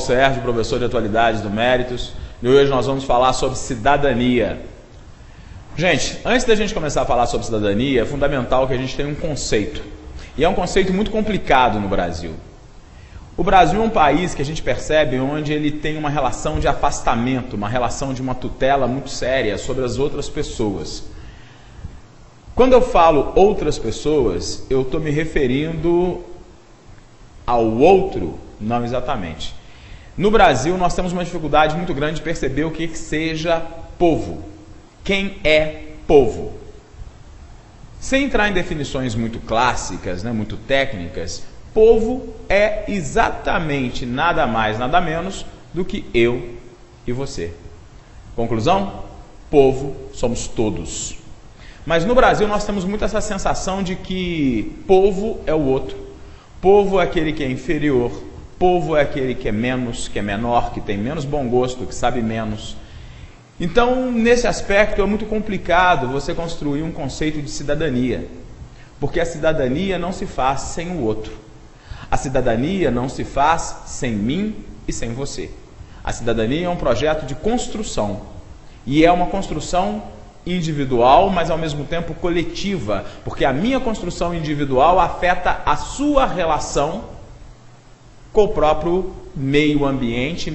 Sérgio, professor de atualidades do Méritos, e hoje nós vamos falar sobre cidadania. Gente, antes da gente começar a falar sobre cidadania, é fundamental que a gente tenha um conceito, e é um conceito muito complicado no Brasil. O Brasil é um país que a gente percebe onde ele tem uma relação de afastamento, uma relação de uma tutela muito séria sobre as outras pessoas. Quando eu falo outras pessoas, eu estou me referindo ao outro, não exatamente. No Brasil, nós temos uma dificuldade muito grande de perceber o que seja povo. Quem é povo? Sem entrar em definições muito clássicas, muito técnicas, povo é exatamente nada mais, nada menos do que eu e você. Conclusão? Povo somos todos. Mas no Brasil nós temos muito essa sensação de que povo é o outro. Povo é aquele que é inferior. Povo é aquele que é menos, que é menor, que tem menos bom gosto, que sabe menos. Então, nesse aspecto, é muito complicado você construir um conceito de cidadania. Porque a cidadania não se faz sem o outro. A cidadania não se faz sem mim e sem você. A cidadania é um projeto de construção. E é uma construção individual, mas ao mesmo tempo coletiva. Porque a minha construção individual afeta a sua relação com o próprio meio ambiente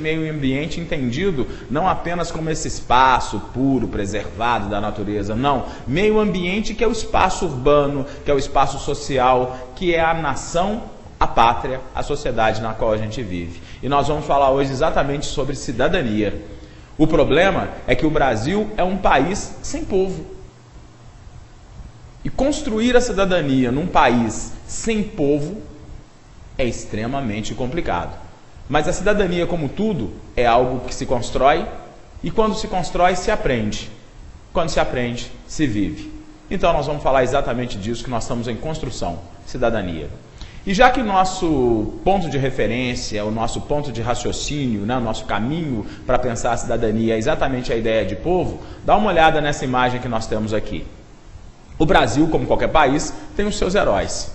entendido não apenas como esse espaço puro, preservado da natureza, não. Meio ambiente que é o espaço urbano, que é o espaço social, que é a nação, a pátria, a sociedade na qual a gente vive. E nós vamos falar hoje exatamente sobre cidadania. O problema é que o Brasil é um país sem povo. E construir a cidadania num país sem povo é extremamente complicado. Mas a cidadania, como tudo, é algo que se constrói, e quando se constrói, se aprende. Quando se aprende, se vive. Então nós vamos falar exatamente disso, que nós estamos em construção, cidadania. E já que o nosso ponto de referência, o nosso ponto de raciocínio, o nosso caminho para pensar a cidadania é exatamente a ideia de povo, dá uma olhada nessa imagem que nós temos aqui. O Brasil, como qualquer país, tem os seus heróis.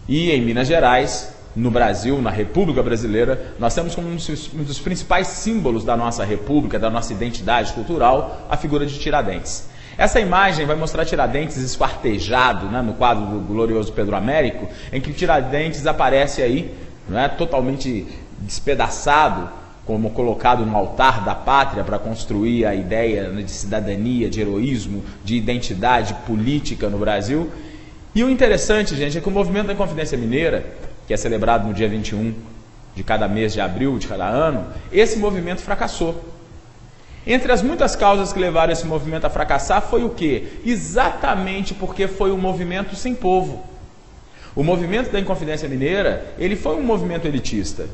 E em Minas Gerais, no Brasil, na República Brasileira, nós temos como um dos principais símbolos da nossa república, da nossa identidade cultural, a figura de Tiradentes. Essa imagem vai mostrar Tiradentes esquartejado, no quadro do glorioso Pedro Américo, em que Tiradentes aparece aí, totalmente despedaçado, como colocado no altar da pátria para construir a ideia de cidadania, de heroísmo, de identidade política no Brasil. E o interessante, gente, é que o movimento da Inconfidência Mineira, que é celebrado no dia 21 de cada mês de abril de cada ano, esse movimento fracassou. Entre as muitas causas que levaram esse movimento a fracassar foi o quê? Exatamente porque foi um movimento sem povo. O movimento da Inconfidência Mineira, ele foi um movimento elitista.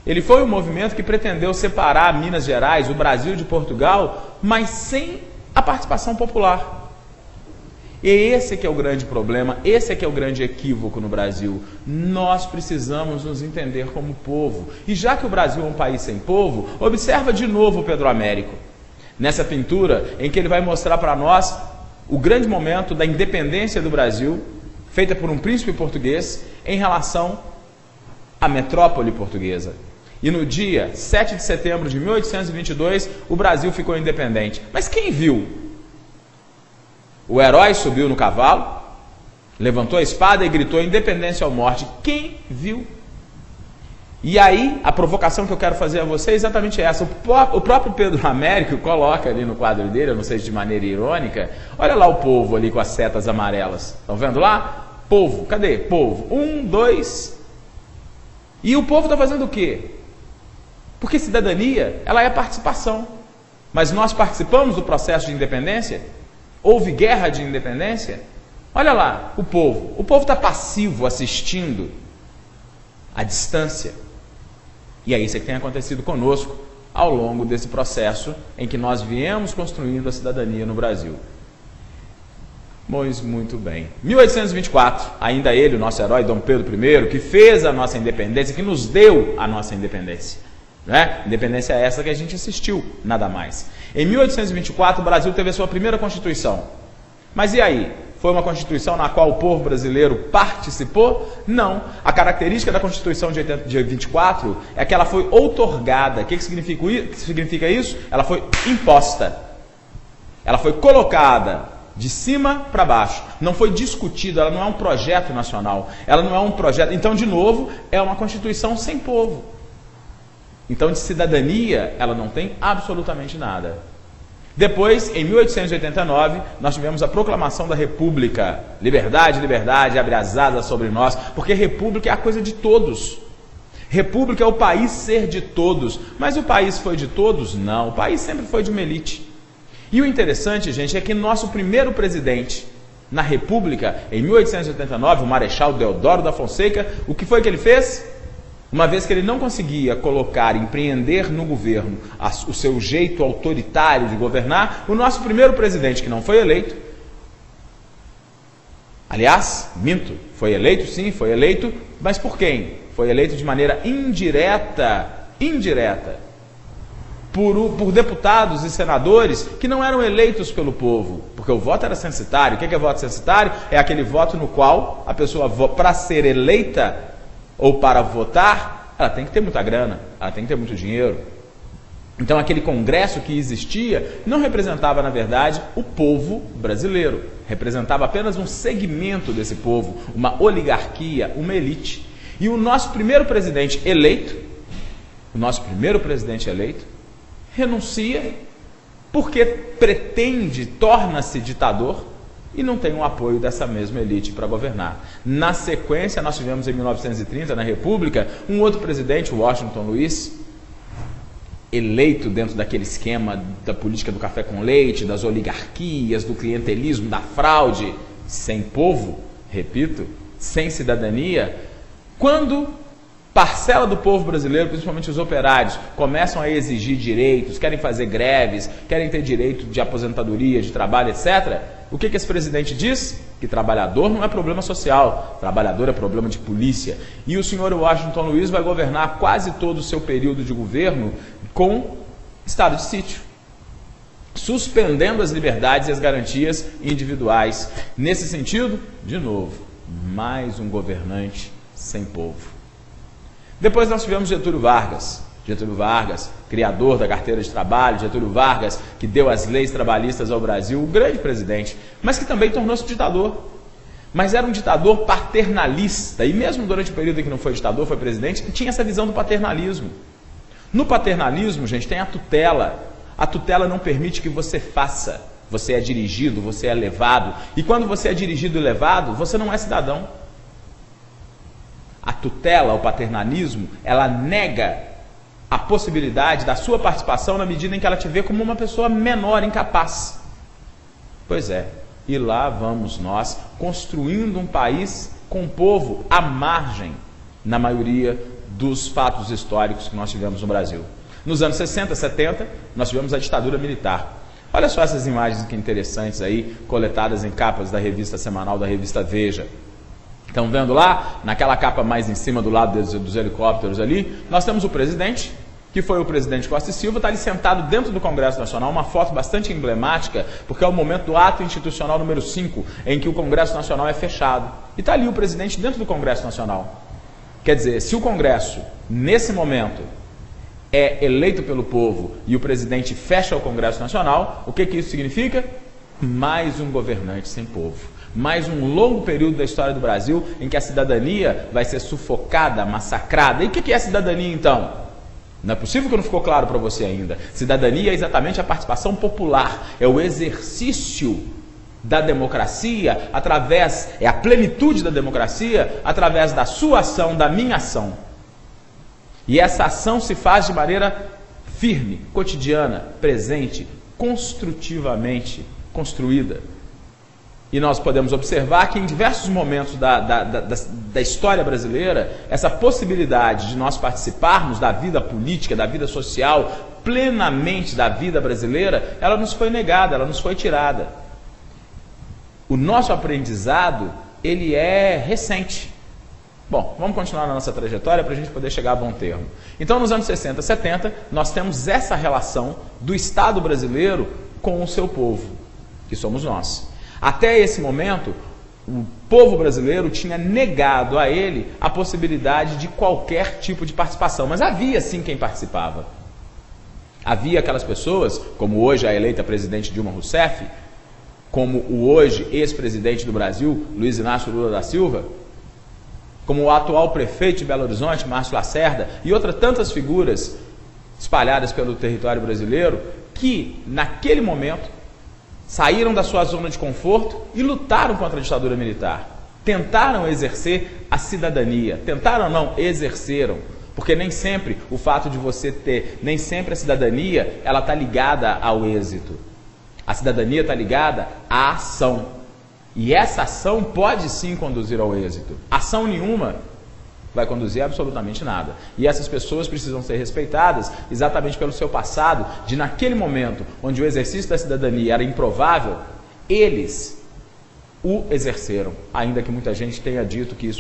Ele foi um movimento que pretendeu separar Minas Gerais, o Brasil de Portugal, mas sem a participação popular. E esse que é o grande problema, esse que é o grande equívoco no Brasil. Nós precisamos nos entender como povo. E já que o Brasil é um país sem povo, observa de novo o Pedro Américo. Nessa pintura em que ele vai mostrar para nós o grande momento da independência do Brasil, feita por um príncipe português, em relação à metrópole portuguesa. E no dia 7 de setembro de 1822, o Brasil ficou independente. Mas quem viu? O herói subiu no cavalo, levantou a espada e gritou independência ou morte. Quem viu? E aí, a provocação que eu quero fazer a você é exatamente essa. O próprio Pedro Américo coloca ali no quadro dele, eu não sei se de maneira irônica, olha lá o povo ali com as setas amarelas. Estão vendo lá? Povo, cadê? Povo. 1, 2. E o povo está fazendo o quê? Porque cidadania, ela é participação. Mas nós participamos do processo de independência? Houve guerra de independência? Olha lá, o povo. O povo está passivo, assistindo, à distância. E é isso que tem acontecido conosco ao longo desse processo em que nós viemos construindo a cidadania no Brasil. Pois muito bem. 1824, ainda ele, o nosso herói Dom Pedro I, que fez a nossa independência, que nos deu a nossa independência. Independência é essa que a gente assistiu, nada mais. Em 1824, o Brasil teve a sua primeira Constituição. Mas e aí? Foi uma Constituição na qual o povo brasileiro participou? Não. A característica da Constituição de 24 é que ela foi outorgada. O que significa isso? Ela foi imposta. Ela foi colocada de cima para baixo. Não foi discutida, ela não é um projeto nacional. Ela não é um projeto... Então, de novo, é uma Constituição sem povo. Então, de cidadania, ela não tem absolutamente nada. Depois, em 1889, nós tivemos a proclamação da República. Liberdade, liberdade, abre as asas sobre nós, porque República é a coisa de todos. República é o país ser de todos. Mas o país foi de todos? Não, o país sempre foi de uma elite. E o interessante, gente, é que nosso primeiro presidente na República, em 1889, o Marechal Deodoro da Fonseca, o que foi que ele fez? Uma vez que ele não conseguia colocar, empreender no governo o seu jeito autoritário de governar, o nosso primeiro presidente, que não foi eleito, aliás, minto, foi eleito sim, foi eleito, mas por quem? Foi eleito de maneira indireta, por deputados e senadores que não eram eleitos pelo povo, porque o voto era censitário. O que é voto censitário? É aquele voto no qual a pessoa, para ser eleita, ou para votar, ela tem que ter muita grana, ela tem que ter muito dinheiro. Então aquele congresso que existia não representava, na verdade, o povo brasileiro. Representava apenas um segmento desse povo, uma oligarquia, uma elite. E o nosso primeiro presidente eleito, renuncia porque pretende, torna-se ditador, e não tem o apoio dessa mesma elite para governar. Na sequência, nós tivemos em 1930, na República, um outro presidente, Washington Luiz, eleito dentro daquele esquema da política do café com leite, das oligarquias, do clientelismo, da fraude, sem povo, repito, sem cidadania. Quando parcela do povo brasileiro, principalmente os operários, começam a exigir direitos, querem fazer greves, querem ter direito de aposentadoria, de trabalho, etc., o que esse presidente diz? Que trabalhador não é problema social, trabalhador é problema de polícia. E o senhor Washington Luiz vai governar quase todo o seu período de governo com estado de sítio, suspendendo as liberdades e as garantias individuais. Nesse sentido, de novo, mais um governante sem povo. Depois nós tivemos Getúlio Vargas, criador da carteira de trabalho, Getúlio Vargas, que deu as leis trabalhistas ao Brasil, o grande presidente, mas que também tornou-se ditador. Mas era um ditador paternalista, e mesmo durante o período em que não foi ditador, foi presidente, tinha essa visão do paternalismo. No paternalismo, gente, tem a tutela. A tutela não permite que você faça. Você é dirigido, você é levado, e quando você é dirigido e levado, você não é cidadão. A tutela, o paternalismo, ela nega a possibilidade da sua participação na medida em que ela te vê como uma pessoa menor, incapaz. Pois é, e lá vamos nós construindo um país com o povo à margem, na maioria dos fatos históricos que nós tivemos no Brasil. Nos anos 60, 70, nós tivemos a ditadura militar. Olha só essas imagens que interessantes aí, coletadas em capas da revista semanal, da revista Veja. Estão vendo lá, naquela capa mais em cima do lado dos helicópteros ali, nós temos o presidente, que foi o presidente Costa e Silva, está ali sentado dentro do Congresso Nacional, uma foto bastante emblemática, porque é o momento do ato institucional número 5, em que o Congresso Nacional é fechado. E está ali o presidente dentro do Congresso Nacional. Quer dizer, se o Congresso, nesse momento, é eleito pelo povo e o presidente fecha o Congresso Nacional, o que isso significa? Mais um governante sem povo. Mais um longo período da história do Brasil em que a cidadania vai ser sufocada, massacrada. E o que é cidadania, então? Não é possível que não ficou claro para você ainda. Cidadania é exatamente a participação popular, é o exercício da democracia, é a plenitude da democracia através da sua ação, da minha ação. E essa ação se faz de maneira firme, cotidiana, presente, construtivamente construída. E nós podemos observar que em diversos momentos da história brasileira, essa possibilidade de nós participarmos da vida política, da vida social, plenamente da vida brasileira, ela nos foi negada, ela nos foi tirada. O nosso aprendizado, ele é recente. Bom, vamos continuar na nossa trajetória para a gente poder chegar a bom termo. Então, nos anos 60, 70, nós temos essa relação do Estado brasileiro com o seu povo, que somos nós. Até esse momento, o povo brasileiro tinha negado a ele a possibilidade de qualquer tipo de participação, mas havia sim quem participava. Havia aquelas pessoas, como hoje a eleita presidente Dilma Rousseff, como o hoje ex-presidente do Brasil, Luiz Inácio Lula da Silva, como o atual prefeito de Belo Horizonte, Márcio Lacerda, e outras tantas figuras espalhadas pelo território brasileiro, que naquele momento saíram da sua zona de conforto e lutaram contra a ditadura militar. Tentaram exercer a cidadania. Tentaram não, exerceram. Porque nem sempre o fato de você ter, nem sempre a cidadania, ela está ligada ao êxito. A cidadania está ligada à ação. E essa ação pode sim conduzir ao êxito. Ação nenhuma vai conduzir a absolutamente nada. E essas pessoas precisam ser respeitadas exatamente pelo seu passado, de naquele momento onde o exercício da cidadania era improvável, eles o exerceram, ainda que muita gente tenha dito que isso